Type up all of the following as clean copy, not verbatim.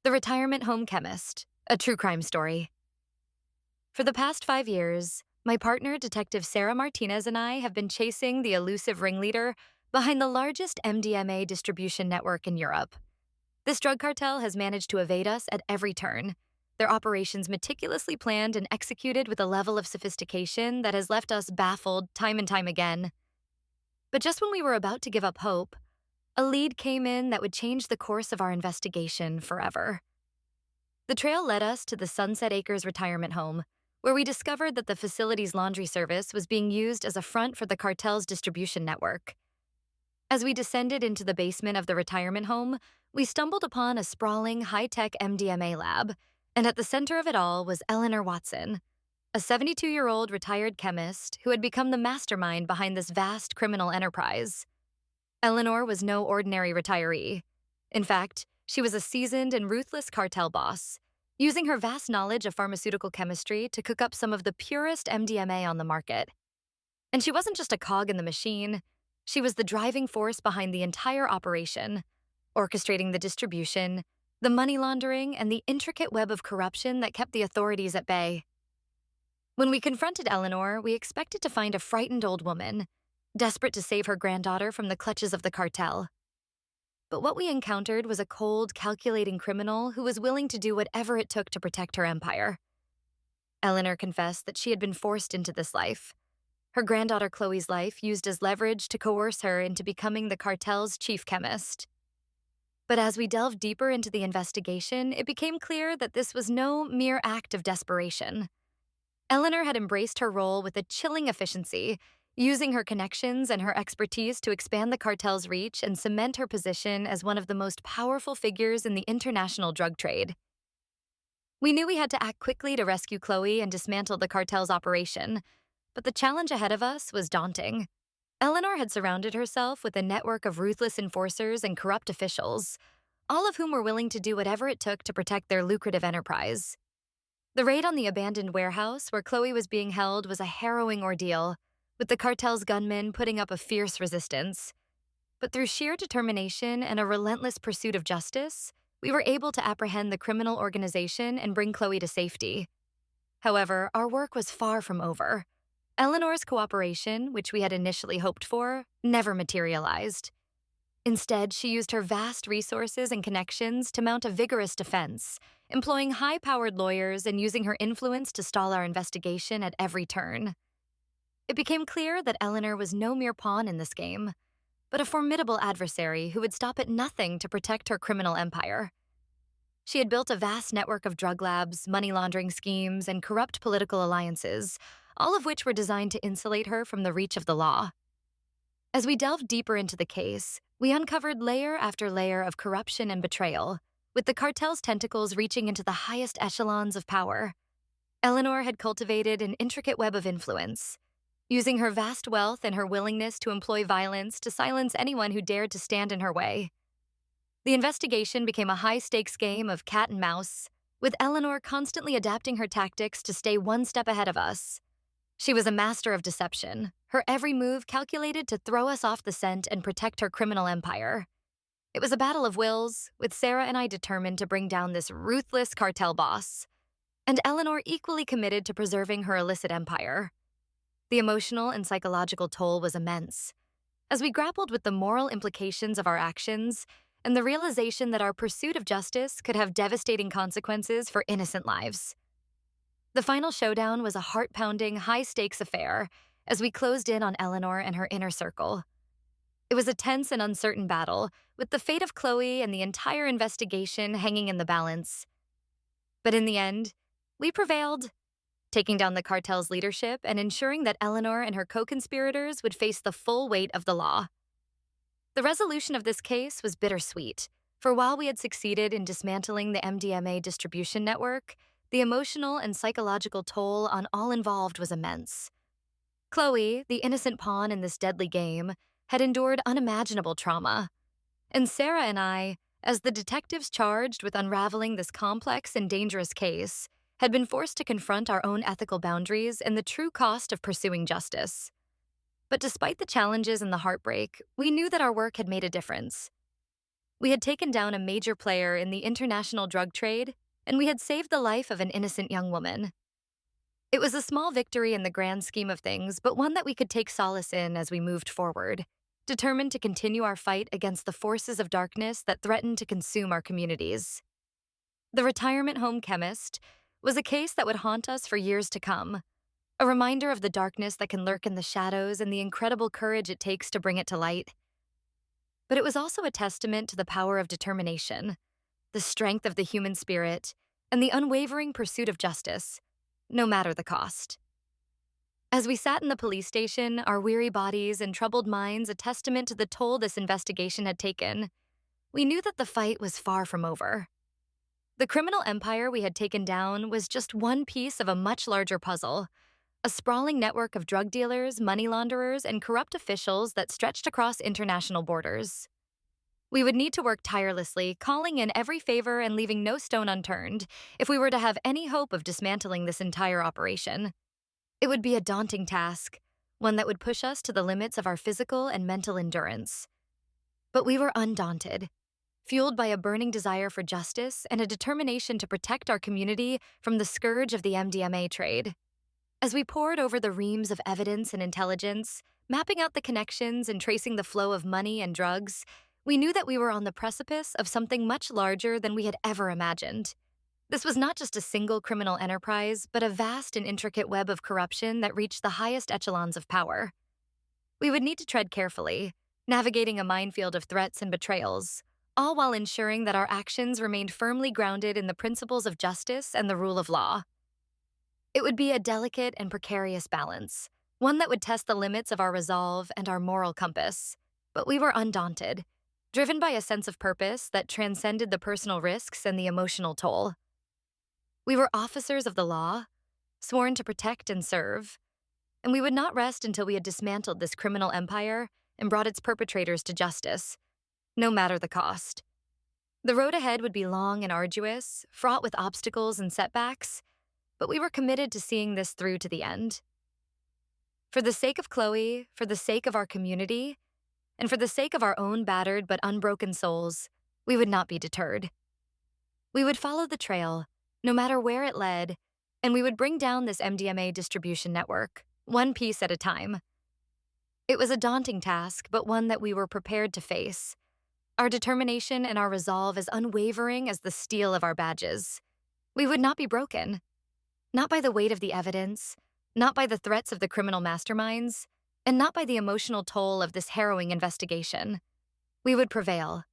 The Retirement Home Chemist, a true crime story. For the past 5 years, my partner, Detective Sarah Martinez, and I have been chasing the elusive ringleader behind the largest MDMA distribution network in Europe. This drug cartel has managed to evade us at every turn, their operations meticulously planned and executed with a level of sophistication that has left us baffled time and time again. But just when we were about to give up hope, a lead came in that would change the course of our investigation forever. The trail led us to the Sunset Acres retirement home, where we discovered that the facility's laundry service was being used as a front for the cartel's distribution network. As we descended into the basement of the retirement home, we stumbled upon a sprawling, high-tech MDMA lab, and at the center of it all was Eleanor Watson, a 72-year-old retired chemist who had become the mastermind behind this vast criminal enterprise. Eleanor was no ordinary retiree. In fact, she was a seasoned and ruthless cartel boss, using her vast knowledge of pharmaceutical chemistry to cook up some of the purest MDMA on the market. And she wasn't just a cog in the machine, she was the driving force behind the entire operation, orchestrating the distribution, the money laundering, and the intricate web of corruption that kept the authorities at bay. When we confronted Eleanor, we expected to find a frightened old woman, desperate to save her granddaughter from the clutches of the cartel. But what we encountered was a cold, calculating criminal who was willing to do whatever it took to protect her empire. Eleanor confessed that she had been forced into this life, her granddaughter Chloe's life used as leverage to coerce her into becoming the cartel's chief chemist. But as we delved deeper into the investigation, it became clear that this was no mere act of desperation. Eleanor had embraced her role with a chilling efficiency, using her connections and her expertise to expand the cartel's reach and cement her position as one of the most powerful figures in the international drug trade. We knew we had to act quickly to rescue Chloe and dismantle the cartel's operation, but the challenge ahead of us was daunting. Eleanor had surrounded herself with a network of ruthless enforcers and corrupt officials, all of whom were willing to do whatever it took to protect their lucrative enterprise. The raid on the abandoned warehouse where Chloe was being held was a harrowing ordeal, with the cartel's gunmen putting up a fierce resistance. But through sheer determination and a relentless pursuit of justice, we were able to apprehend the criminal organization and bring Chloe to safety. However, our work was far from over. Eleanor's cooperation, which we had initially hoped for, never materialized. Instead, she used her vast resources and connections to mount a vigorous defense, employing high-powered lawyers and using her influence to stall our investigation at every turn. It became clear that Eleanor was no mere pawn in this game, but a formidable adversary who would stop at nothing to protect her criminal empire. She had built a vast network of drug labs, money laundering schemes, and corrupt political alliances, all of which were designed to insulate her from the reach of the law. As we delved deeper into the case, we uncovered layer after layer of corruption and betrayal, with the cartel's tentacles reaching into the highest echelons of power. Eleanor had cultivated an intricate web of influence, using her vast wealth and her willingness to employ violence to silence anyone who dared to stand in her way. The investigation became a high-stakes game of cat and mouse, with Eleanor constantly adapting her tactics to stay one step ahead of us. She was a master of deception, her every move calculated to throw us off the scent and protect her criminal empire. It was a battle of wills, with Sarah and I determined to bring down this ruthless cartel boss, and Eleanor equally committed to preserving her illicit empire. The emotional and psychological toll was immense, as we grappled with the moral implications of our actions and the realization that our pursuit of justice could have devastating consequences for innocent lives. The final showdown was a heart-pounding, high-stakes affair as we closed in on Eleanor and her inner circle. It was a tense and uncertain battle, with the fate of Chloe and the entire investigation hanging in the balance. But in the end, we prevailed, taking down the cartel's leadership and ensuring that Eleanor and her co-conspirators would face the full weight of the law. The resolution of this case was bittersweet, for while we had succeeded in dismantling the MDMA distribution network, the emotional and psychological toll on all involved was immense. Chloe, the innocent pawn in this deadly game, had endured unimaginable trauma, and Sarah and I, as the detectives charged with unraveling this complex and dangerous case, had been forced to confront our own ethical boundaries and the true cost of pursuing justice. But despite the challenges and the heartbreak, we knew that our work had made a difference. We had taken down a major player in the international drug trade, and we had saved the life of an innocent young woman. It was a small victory in the grand scheme of things, but one that we could take solace in as we moved forward, determined to continue our fight against the forces of darkness that threatened to consume our communities. The retirement home Chemist was a case that would haunt us for years to come, a reminder of the darkness that can lurk in the shadows and the incredible courage it takes to bring it to light. But it was also a testament to the power of determination, the strength of the human spirit, and the unwavering pursuit of justice, no matter the cost. As we sat in the police station, our weary bodies and troubled minds a testament to the toll this investigation had taken, we knew that the fight was far from over. The criminal empire we had taken down was just one piece of a much larger puzzle, a sprawling network of drug dealers, money launderers, and corrupt officials that stretched across international borders. We would need to work tirelessly, calling in every favor and leaving no stone unturned, if we were to have any hope of dismantling this entire operation. It would be a daunting task, one that would push us to the limits of our physical and mental endurance. But we were undaunted, fueled by a burning desire for justice and a determination to protect our community from the scourge of the MDMA trade. As we pored over the reams of evidence and intelligence, mapping out the connections and tracing the flow of money and drugs, we knew that we were on the precipice of something much larger than we had ever imagined. This was not just a single criminal enterprise, but a vast and intricate web of corruption that reached the highest echelons of power. We would need to tread carefully, navigating a minefield of threats and betrayals, all while ensuring that our actions remained firmly grounded in the principles of justice and the rule of law. It would be a delicate and precarious balance, one that would test the limits of our resolve and our moral compass. But we were undaunted, driven by a sense of purpose that transcended the personal risks and the emotional toll. We were officers of the law, sworn to protect and serve, and we would not rest until we had dismantled this criminal empire and brought its perpetrators to justice, no matter the cost. The road ahead would be long and arduous, fraught with obstacles and setbacks, but we were committed to seeing this through to the end. For the sake of Chloe, for the sake of our community, and for the sake of our own battered but unbroken souls, we would not be deterred. We would follow the trail, no matter where it led, and we would bring down this MDMA distribution network, one piece at a time. It was a daunting task, but one that we were prepared to face, our determination and our resolve as unwavering as the steel of our badges. We would not be broken, not by the weight of the evidence, not by the threats of the criminal masterminds, and not by the emotional toll of this harrowing investigation. We would prevail,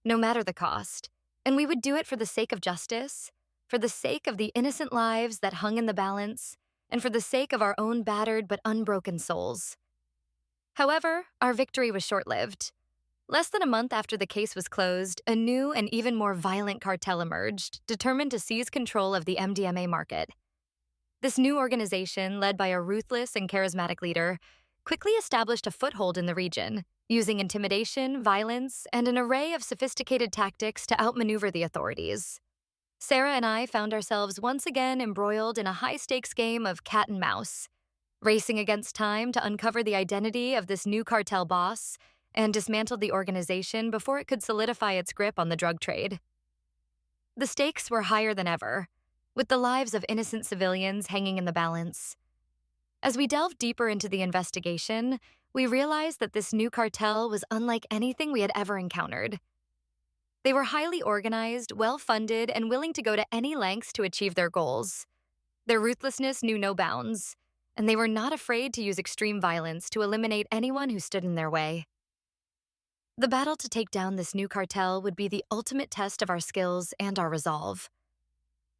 no matter the cost, and we would do it for the sake of justice, for the sake of the innocent lives that hung in the balance, and for the sake of our own battered but unbroken souls. However, our victory was short-lived. Less than a month after the case was closed, a new and even more violent cartel emerged, determined to seize control of the MDMA market. This new organization, led by a ruthless and charismatic leader, quickly established a foothold in the region, using intimidation, violence, and an array of sophisticated tactics to outmaneuver the authorities. Sarah and I found ourselves once again embroiled in a high-stakes game of cat and mouse, racing against time to uncover the identity of this new cartel boss and dismantle the organization before it could solidify its grip on the drug trade. The stakes were higher than ever, with the lives of innocent civilians hanging in the balance. As we delved deeper into the investigation, we realized that this new cartel was unlike anything we had ever encountered. They were highly organized, well-funded, and willing to go to any lengths to achieve their goals. Their ruthlessness knew no bounds, and they were not afraid to use extreme violence to eliminate anyone who stood in their way. The battle to take down this new cartel would be the ultimate test of our skills and our resolve.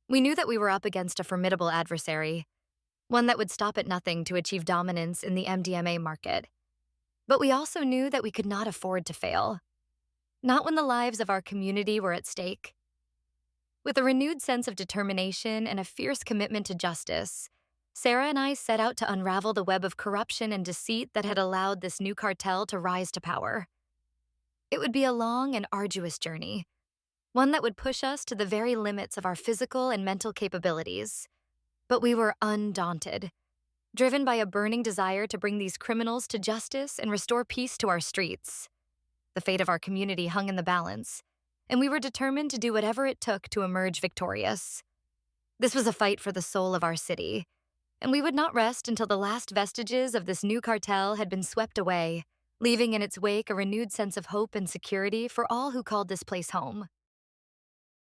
We knew that we were up against a formidable adversary, one that would stop at nothing to achieve dominance in the MDMA market. But we also knew that we could not afford to fail, not when the lives of our community were at stake. With a renewed sense of determination and a fierce commitment to justice, Sarah and I set out to unravel the web of corruption and deceit that had allowed this new cartel to rise to power. It would be a long and arduous journey, one that would push us to the very limits of our physical and mental capabilities. But we were undaunted, driven by a burning desire to bring these criminals to justice and restore peace to our streets. The fate of our community hung in the balance, and we were determined to do whatever it took to emerge victorious. This was a fight for the soul of our city, and we would not rest until the last vestiges of this new cartel had been swept away, leaving in its wake a renewed sense of hope and security for all who called this place home.